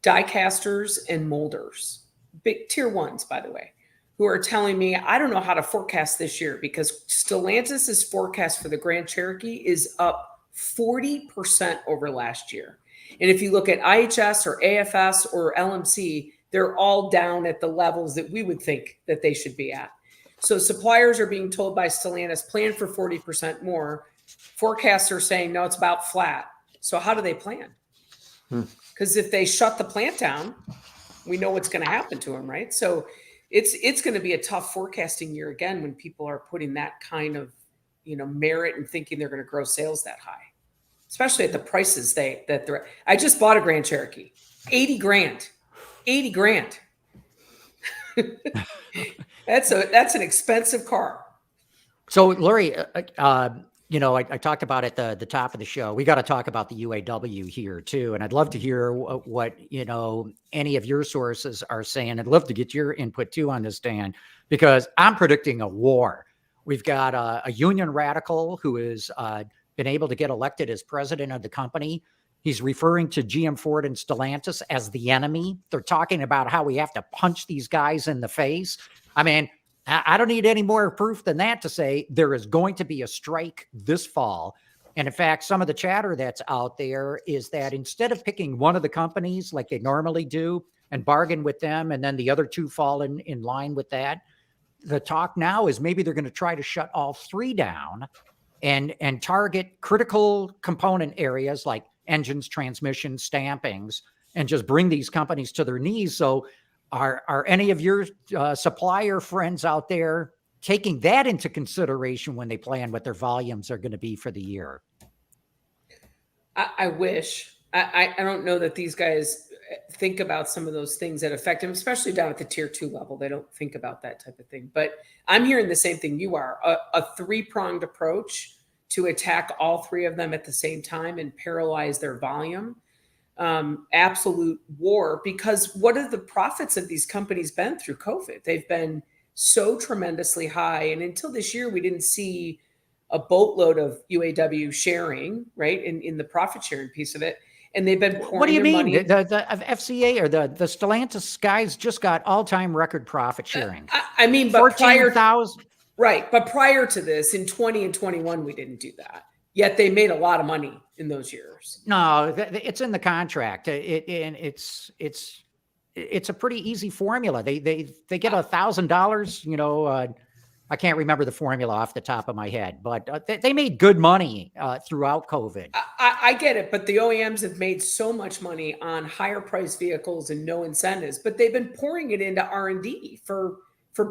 die casters and molders, big tier ones, by the way, who are telling me, I don't know how to forecast this year because Stellantis's forecast for the Grand Cherokee is up 40% over last year. And if you look at IHS or AFS or LMC, they're all down at the levels that we would think that they should be at. So suppliers are being told by Stellantis, plan for 40% more. Forecasts are saying, no, it's about flat. So how do they plan? Because if they shut the plant down, we know what's going to happen to them, right? So it's going to be a tough forecasting year again when people are putting that kind of, merit and thinking they're going to grow sales that high, especially at the prices that they're. I just bought a Grand Cherokee, 80 grand. That's an expensive car. So, Laurie, I talked about at the top of the show, we got to talk about the UAW here too. And I'd love to hear what any of your sources are saying. I'd love to get your input too on this, Dan, because I'm predicting a war. We've got a union radical who has been able to get elected as president of the company. He's referring to GM, Ford, and Stellantis as the enemy. They're talking about how we have to punch these guys in the face. I mean, I don't need any more proof than that to say there is going to be a strike this fall. And in fact, some of the chatter that's out there is that instead of picking one of the companies like they normally do and bargain with them, and then the other two fall in line with that, the talk now is maybe they're going to try to shut all three down and target critical component areas like engines, transmissions, stampings, and just bring these companies to their knees. So are any of your supplier friends out there taking that into consideration when they plan what their volumes are going to be for the year? I wish. I don't know that these guys think about some of those things that affect them, especially down at the tier 2 level. They don't think about that type of thing. But I'm hearing the same thing you are, a three-pronged approach to attack all three of them at the same time and paralyze their volume. Absolute war, because what have the profits of these companies been through COVID? They've been so tremendously high. And until this year, we didn't see a boatload of UAW sharing, right, in the profit sharing piece of it. And they've been pouring. What do you mean? Money. The FCA or the Stellantis guys just got all-time record profit sharing. I mean, but 14,000. Right. But prior to this, in 20 and 21, we didn't do that. Yet they made a lot of money in those years. No, it's in the contract. It's a pretty easy formula. They get $1,000. I can't remember the formula off the top of my head, but they made good money throughout COVID. I get it, but the OEMs have made so much money on higher priced vehicles and no incentives, but they've been pouring it into R&D for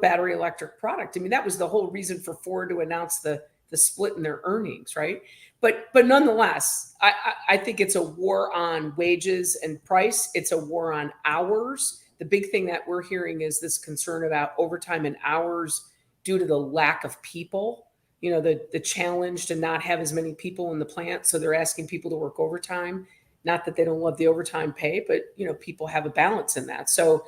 battery electric product. I mean, that was the whole reason for Ford to announce the split in their earnings, right? But nonetheless, I think it's a war on wages and price. It's a war on hours. The big thing that we're hearing is this concern about overtime and hours due to the lack of people, the challenge to not have as many people in the plant. So they're asking people to work overtime. Not that they don't love the overtime pay, but people have a balance in that. So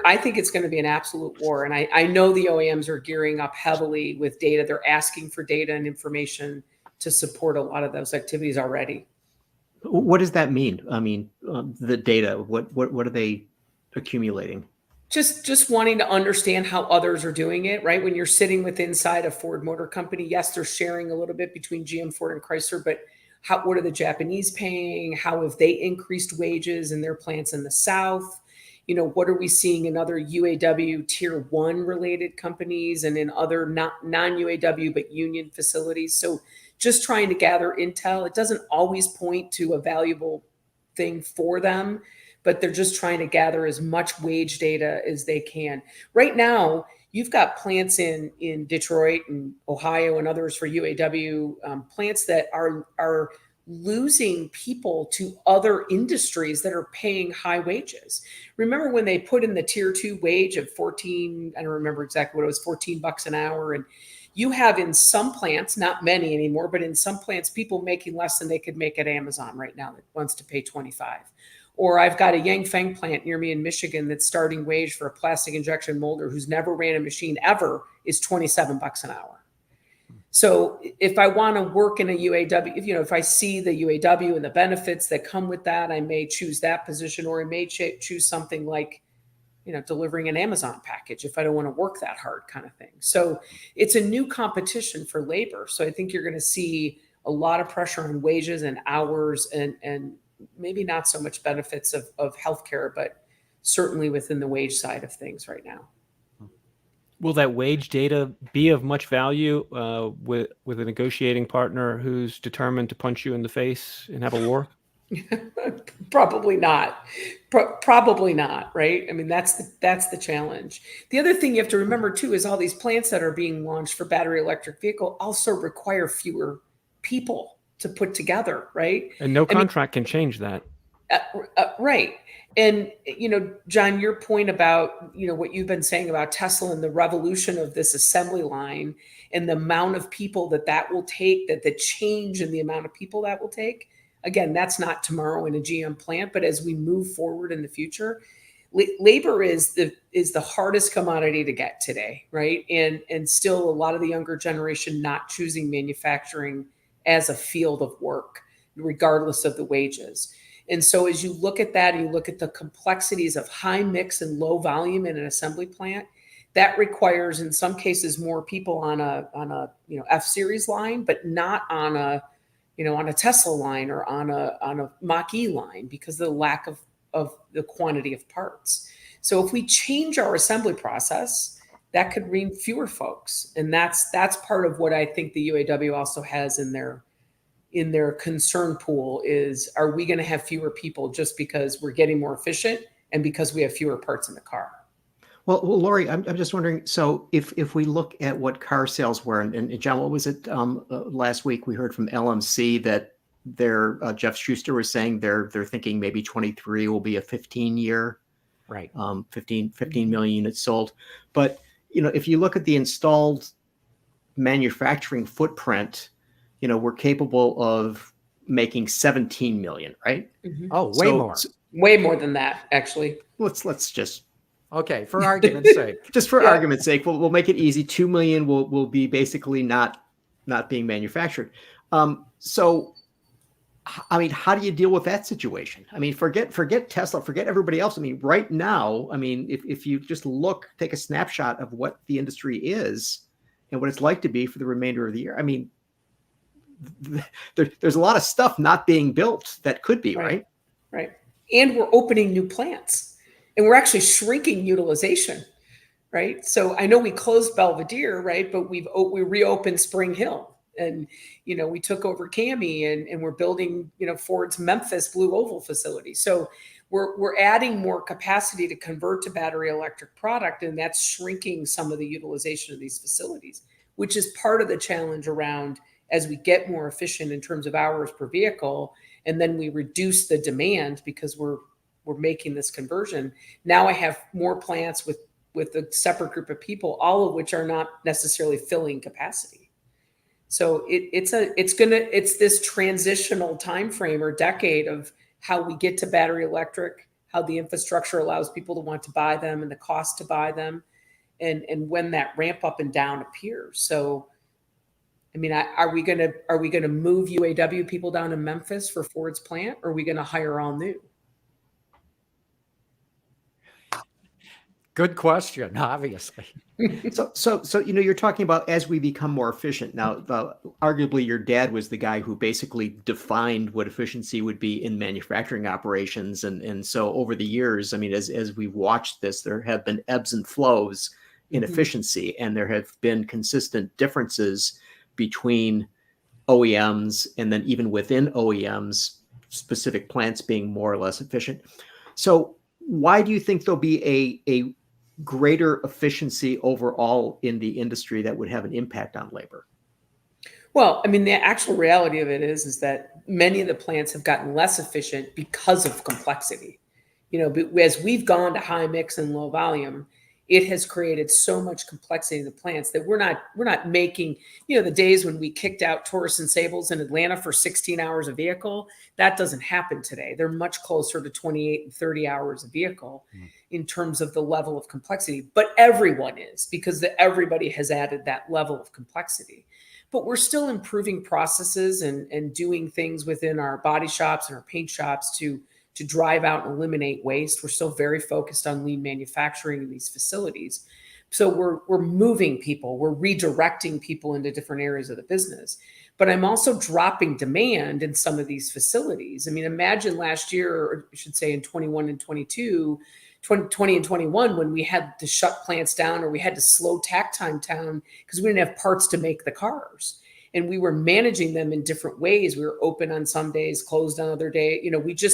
I think it's going to be an absolute war. And I know the OEMs are gearing up heavily with data. They're asking for data and information to support a lot of those activities already. What does that mean? I mean, the data, what are they accumulating? Just wanting to understand how others are doing it, right? When you're sitting with inside a Ford Motor Company, yes, they're sharing a little bit between GM, Ford, and Chrysler, but what are the Japanese paying? How have they increased wages in their plants in the South? What are we seeing in other UAW tier 1 related companies and in other non-UAW but union facilities? So just trying to gather intel. It doesn't always point to a valuable thing for them, but they're just trying to gather as much wage data as they can. Right now, you've got plants in Detroit and Ohio and others for UAW, plants that are losing people to other industries that are paying high wages. Remember when they put in the tier 2 wage of 14, I don't remember exactly what it was, $14 an hour. And you have in some plants, not many anymore, but in some plants, people making less than they could make at Amazon right now that wants to pay 25. Or I've got a Yangfeng plant near me in Michigan that's starting wage for a plastic injection molder who's never ran a machine ever is $27 an hour. So if I want to work in a UAW, if I see the UAW and the benefits that come with that, I may choose that position, or I may choose something like, delivering an Amazon package if I don't want to work that hard, kind of thing. So it's a new competition for labor. So I think you're going to see a lot of pressure on wages and hours, and maybe not so much benefits of healthcare, but certainly within the wage side of things right now. Will that wage data be of much value with a negotiating partner who's determined to punch you in the face and have a war? Probably not. Probably not, right? I mean, that's the challenge. The other thing you have to remember too is all these plants that are being launched for battery electric vehicle also require fewer people to put together, right? And no contract can change that. Right. And, John, your point about, what you've been saying about Tesla and the revolution of this assembly line and the amount of people that will take, that the change in the amount of people that will take, again, that's not tomorrow in a GM plant, but as we move forward in the future, labor is the hardest commodity to get today, right? And still a lot of the younger generation not choosing manufacturing as a field of work, regardless of the wages. And so as you look at that and you look at the complexities of high mix and low volume in an assembly plant, that requires in some cases more people on a F-series line, but not on a Tesla line or on a Mach-E line because of the lack of the quantity of parts. So if we change our assembly process, that could mean fewer folks. And that's part of what I think the UAW also has in their concern pool is, are we going to have fewer people just because we're getting more efficient and because we have fewer parts in the car? Well, Laurie, I'm just wondering, so if we look at what car sales were, and John, what was it last week? We heard from LMC that Jeff Schuster was saying they're thinking maybe 23 will be a 15-year, Right. 15 million units sold. But, if you look at the installed manufacturing footprint, we're capable of making 17 million, right? Mm-hmm. Oh, way more. Way more than that, actually. Let's just. Okay, for argument's sake. Just for argument's sake, we'll make it easy. 2 million will be basically not being manufactured. So, I mean, how do you deal with that situation? I mean, forget Tesla, forget everybody else. I mean, right now, if you just take a snapshot of what the industry is and what it's like to be for the remainder of the year, I mean, there's a lot of stuff not being built that could be, right? Right. And we're opening new plants. And we're actually shrinking utilization, right? So I know we closed Belvedere, right? But we reopened Spring Hill, and we took over Cami, and we're building Ford's Memphis Blue Oval facility. So we're adding more capacity to convert to battery electric product, and that's shrinking some of the utilization of these facilities, which is part of the challenge around as we get more efficient in terms of hours per vehicle, and then we reduce the demand because we're making this conversion. Now I have more plants with a separate group of people, all of which are not necessarily filling capacity. So it's this transitional time frame or decade of how we get to battery electric, how the infrastructure allows people to want to buy them and the cost to buy them, and when that ramp up and down appears. So, I mean, are we gonna move UAW people down to Memphis for Ford's plant, or are we gonna hire all new? Good question, obviously. So you're talking about as we become more efficient. Now, arguably, your dad was the guy who basically defined what efficiency would be in manufacturing operations, and so over the years, I mean, as we've watched this, there have been ebbs and flows in efficiency, and there have been consistent differences between OEMs and then even within OEMs, specific plants being more or less efficient. So, why do you think there'll be a greater efficiency overall in the industry that would have an impact on labor? Well, I mean, the actual reality of it is that many of the plants have gotten less efficient because of complexity. As we've gone to high mix and low volume, it has created so much complexity in the plants that we're not making, the days when we kicked out Taurus and Sables in Atlanta for 16 hours a vehicle, that doesn't happen today. They're much closer to 28 and 30 hours a vehicle in terms of the level of complexity. But everyone is, because everybody has added that level of complexity. But we're still improving processes and doing things within our body shops and our paint shops to drive out and eliminate waste. We're still very focused on lean manufacturing in these facilities. So we're moving people, we're redirecting people into different areas of the business. But I'm also dropping demand in some of these facilities. I mean, imagine last year, or I should say in 21 and 22, 2020 and 21, when we had to shut plants down or we had to slow tack time down because we didn't have parts to make the cars. And we were managing them in different ways. We were open on some days, closed on other days.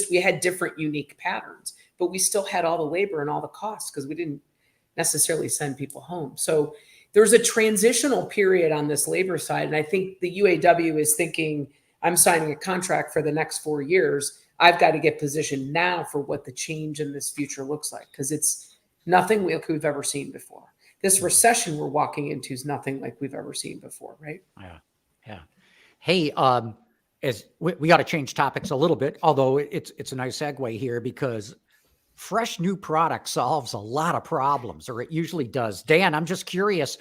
We had different unique patterns, but we still had all the labor and all the costs because we didn't necessarily send people home. So there's a transitional period on this labor side. And I think the UAW is thinking, I'm signing a contract for the next 4 years. I've got to get positioned now for what the change in this future looks like, because it's nothing like we've ever seen before. This recession we're walking into is nothing like we've ever seen before, right? Yeah. Hey, as we got to change topics a little bit, although it's a nice segue here because fresh new product solves a lot of problems, or it usually does. Dan, I'm just curious.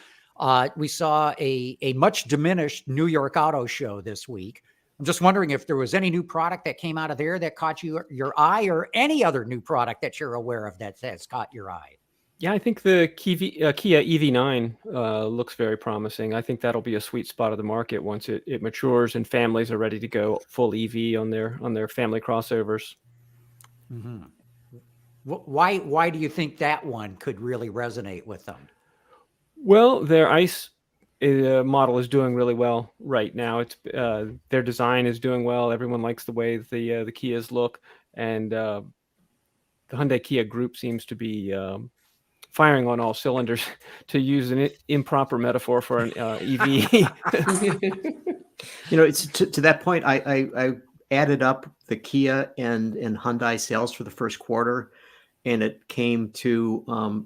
We saw a much diminished New York Auto Show this week. I'm just wondering if there was any new product that came out of there that caught your eye, or any other new product that you're aware of that's caught your eye. Yeah, I think the Kia EV9 looks very promising. I think that'll be a sweet spot of the market once it matures and families are ready to go full EV on their family crossovers. Mm-hmm. Why do you think that one could really resonate with them? Well, their ICE model is doing really well right now. It's their design is doing well. Everyone likes the way the Kias look, and the Hyundai Kia group seems to be firing on all cylinders, to use an improper metaphor for an EV. It's to that point. I added up the Kia and Hyundai sales for the first quarter, and it came to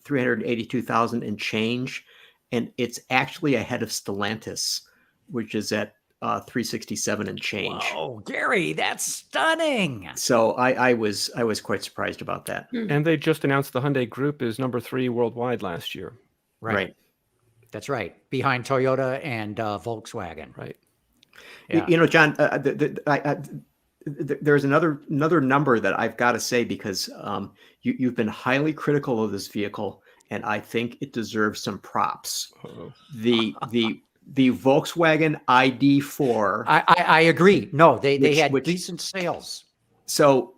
382,000 and change, and it's actually ahead of Stellantis, which is at 367 and change. Oh, Gary, that's stunning. So I was quite surprised about that. And they just announced the Hyundai Group is number 3 worldwide last year. Right. That's right. Behind Toyota and Volkswagen. Right. Yeah. John, there's another number that I've got to say, because you've been highly critical of this vehicle, and I think it deserves some props. Uh-oh. The Volkswagen ID4. I agree. No, they had decent sales. So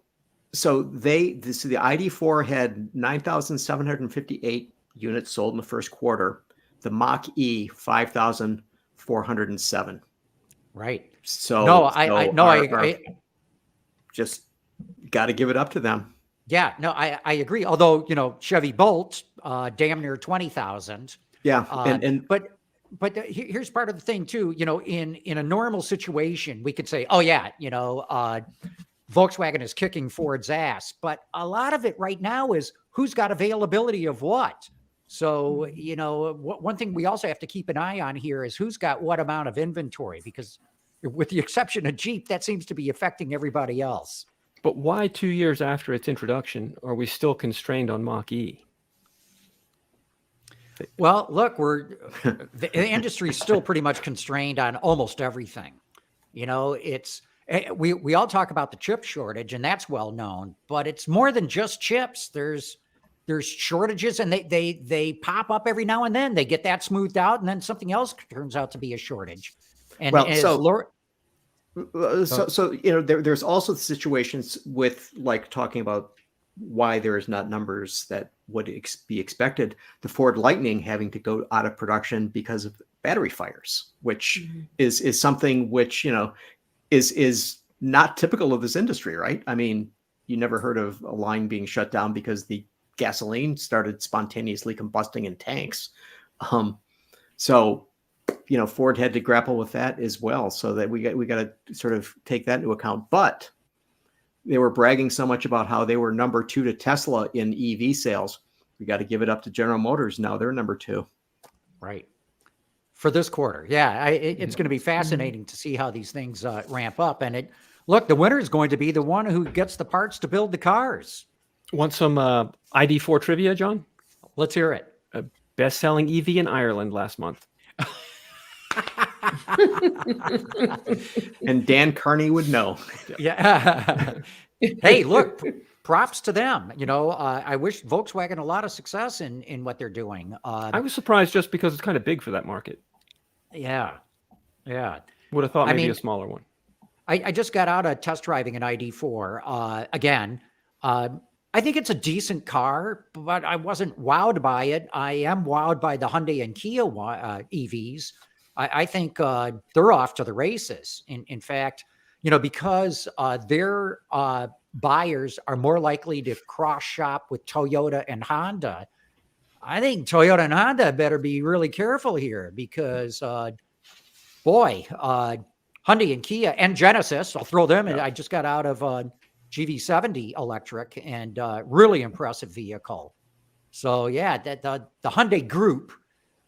the ID4 had 9,758 units sold in the first quarter. The Mach-E 5,407. Right. So no, I just got to give it up to them. Yeah, no, I agree. Although, Chevy Bolt, damn near 20,000. Yeah. But here's part of the thing too, in a normal situation, we could say, oh yeah, Volkswagen is kicking Ford's ass, but a lot of it right now is who's got availability of what. So, one thing we also have to keep an eye on here is who's got what amount of inventory, because with the exception of Jeep, that seems to be affecting everybody else. But why 2 years after its introduction are we still constrained on Mach-E? Well, look, the industry is still pretty much constrained on almost everything. We all talk about the chip shortage, and that's well known, but it's more than just chips. There's shortages, and they pop up every now and then. They get that smoothed out, and then something else turns out to be a shortage. And there's also situations with, like, talking about why there is not numbers that would be expected. The Ford Lightning having to go out of production because of battery fires, which is something which is not typical of this industry, right? I mean, you never heard of a line being shut down because the gasoline started spontaneously combusting in tanks. So Ford had to grapple with that as well. So that we got to sort of take that into account. But they were bragging so much about how they were number 2 to Tesla in EV sales. we got to give it up to General Motors now. They're number 2. Right. For this quarter. Yeah. It's going to be fascinating to see how these things ramp up. And look, the winner is going to be the one who gets the parts to build the cars. Want some ID4 trivia, John? Let's hear it. Best-selling EV in Ireland last month. And Dan Carney would know. Yeah. Hey, look, props to them. I wish Volkswagen a lot of success in what they're doing. I was surprised just because it's kind of big for that market. Yeah. Yeah. Would have thought maybe a smaller one. I just got out of test driving an ID4 again. I think it's a decent car, but I wasn't wowed by it. I am wowed by the Hyundai and Kia EVs. I think they're off to the races. In fact, because their buyers are more likely to cross shop with Toyota and Honda, I think Toyota and Honda better be really careful here because, Hyundai and Kia and Genesis, I'll throw them in. I just got out of GV70 electric and really impressive vehicle. So yeah, the Hyundai group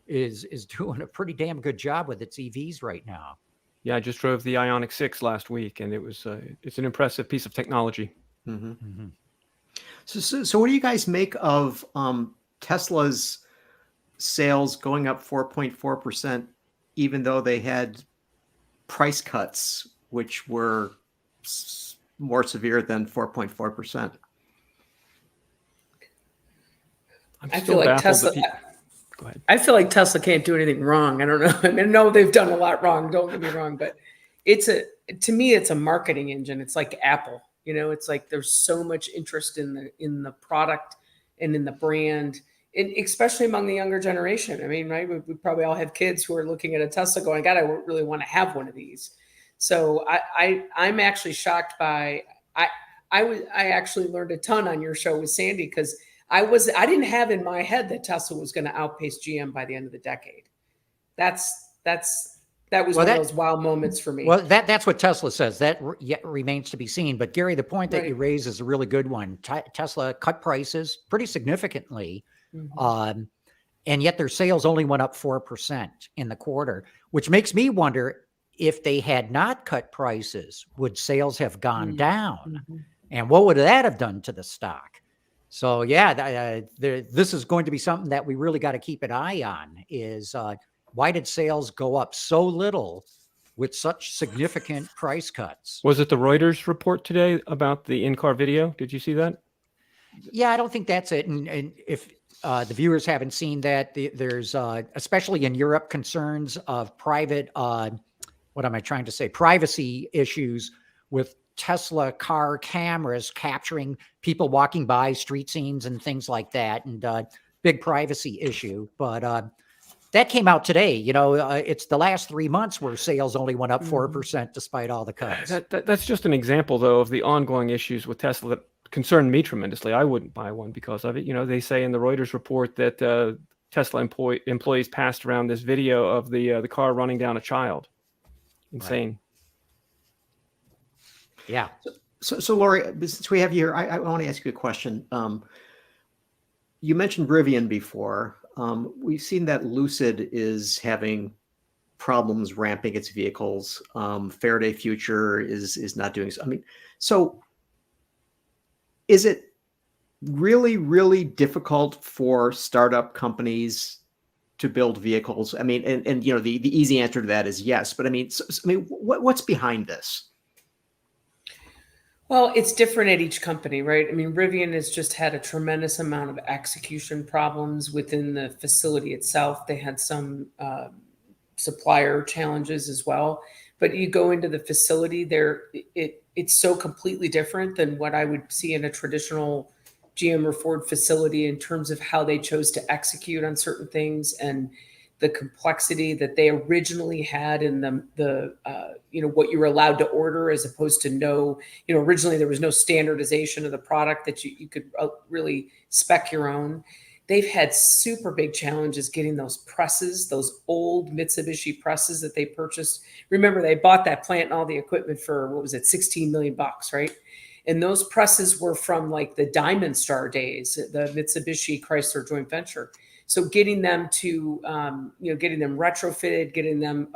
is doing a pretty damn good job with its EVs right now. Yeah, I just drove the Ioniq 6 last week, and it's an impressive piece of technology. Mm-hmm. Mm-hmm. So what do you guys make of Tesla's sales going up 4.4%, even though they had price cuts, which were more severe than 4.4%? I feel like Tesla. Go ahead. I feel like Tesla can't do anything wrong. I don't know. I mean, no, they've done a lot wrong. Don't get me wrong, but to me, it's a marketing engine. It's like Apple. It's like there's so much interest in the product and in the brand, and especially among the younger generation. I mean, right? We probably all have kids who are looking at a Tesla going, "God, I really want to have one of these." So I'm actually shocked by. I actually learned a ton on your show with Sandy because I didn't have in my head that Tesla was going to outpace GM by the end of the decade. That was one of those wow moments for me. Well, that's what Tesla says. That yet remains to be seen. But Gary, the point that you raise is a really good one. Tesla cut prices pretty significantly, and yet their sales only went up 4% in the quarter, which makes me wonder if they had not cut prices, would sales have gone down? Mm-hmm. And what would that have done to the stock? So yeah, this is going to be something that we really got to keep an eye on is why did sales go up so little with such significant price cuts? Was it the Reuters report today about the in-car video? Did you see that? Yeah, I don't think that's it. And if the viewers haven't seen that, there's especially in Europe concerns of privacy issues with Tesla car cameras capturing people walking by, street scenes and things like that, and big privacy issue. But that came out today. It's the last 3 months where sales only went up 4% despite all the cuts. That's just an example, though, of the ongoing issues with Tesla that concern me tremendously. I wouldn't buy one because of it. They say in the Reuters report that Tesla employees passed around this video of the car running down a child. Insane. Right. Yeah. So Laurie, since we have you here, I want to ask you a question. You mentioned Rivian before. We've seen that Lucid is having problems ramping its vehicles. Faraday Future is not doing so. I mean, so is it really, really difficult for startup companies to build vehicles? I mean, and the easy answer to that is yes. But I mean, what's behind this? Well, it's different at each company, right? I mean, Rivian has just had a tremendous amount of execution problems within the facility itself. They had some supplier challenges as well. But you go into the facility there, it's so completely different than what I would see in a traditional GM or Ford facility in terms of how they chose to execute on certain things and the complexity that they originally had in the what you were allowed to order as opposed to originally there was no standardization of the product that you could really spec your own. They've had super big challenges getting those presses, those old Mitsubishi presses that they purchased. Remember, they bought that plant and all the equipment for, what was it, $16 million, right? And those presses were from like the Diamond Star days, the Mitsubishi Chrysler joint venture. So getting them to, getting them retrofitted, getting them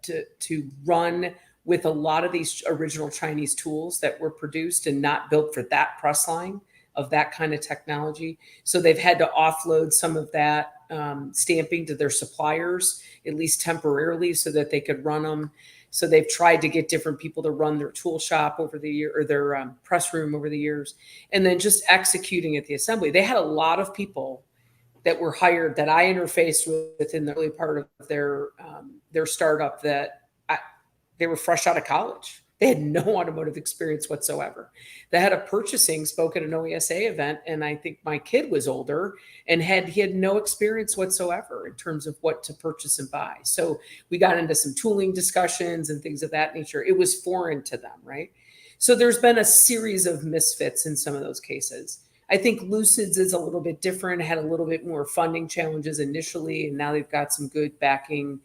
to run with a lot of these original Chinese tools that were produced and not built for that press line of that kind of technology. So they've had to offload some of that stamping to their suppliers, at least temporarily, so that they could run them. So they've tried to get different people to run their tool shop over the year, or their press room over the years, and then just executing at the assembly. They had a lot of people that were hired that I interfaced with in the early part of their startup that they were fresh out of college. They had no automotive experience whatsoever. The head of purchasing spoke at an OESA event, and I think my kid was older and he had no experience whatsoever in terms of what to purchase and buy. So we got into some tooling discussions and things of that nature. It was foreign to them, right? So there's been a series of misfits in some of those cases. I think Lucid's is a little bit different, had a little bit more funding challenges initially, and now they've got some good backing,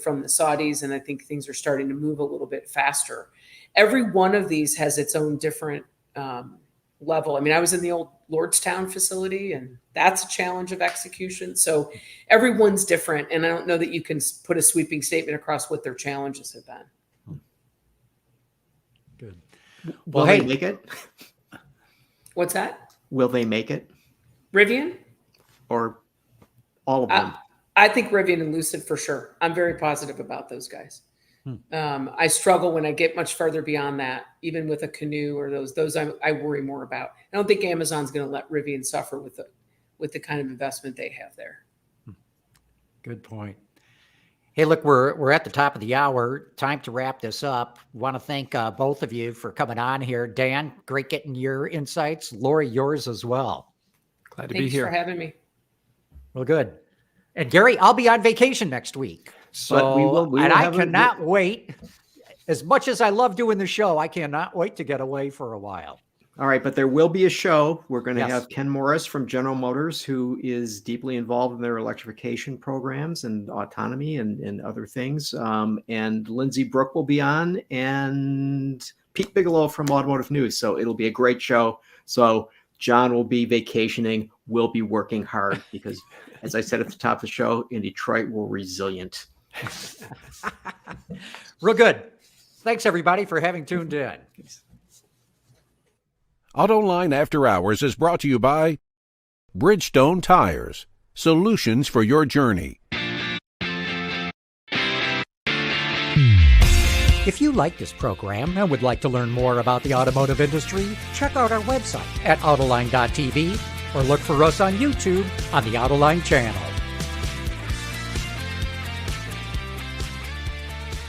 from the Saudis, and I think things are starting to move a little bit faster. Every one of these has its own different level. I mean, I was in the old Lordstown facility, and that's a challenge of execution. So everyone's different, and I don't know that you can put a sweeping statement across what their challenges have been. Good. Well, Will hey, they make it? What's that? Will they make it? Rivian? Or all of them? I think Rivian and Lucid for sure. I'm very positive about those guys. I struggle when I get much further beyond that, even with a Canoe or those I worry more about. I don't think Amazon's going to let Rivian suffer with the kind of investment they have there. Good point. Hey, look, we're at the top of the hour. Time to wrap this up. Want to thank both of you for coming on here. Dan, great getting your insights. Laurie, yours as well. Glad to be here. Thanks for having me. Well, good. And Gary, I'll be on vacation next week. So, we will I cannot wait. As much as I love doing the show, I cannot wait to get away for a while. All right, but there will be a show. We're going to Yes. have Ken Morris from General Motors, who is deeply involved in their electrification programs and autonomy and other things. And Lindsay Brooke will be on, and Pete Bigelow from Automotive News. So it'll be a great show. So John will be vacationing. We'll be working hard because, as I said at the top of the show, in Detroit, we're resilient. Real good. Thanks, everybody, for having tuned in. Autoline After Hours is brought to you by Bridgestone Tires, solutions for your journey. If you like this program and would like to learn more about the automotive industry, check out our website at autoline.tv or look for us on YouTube on the Autoline channel.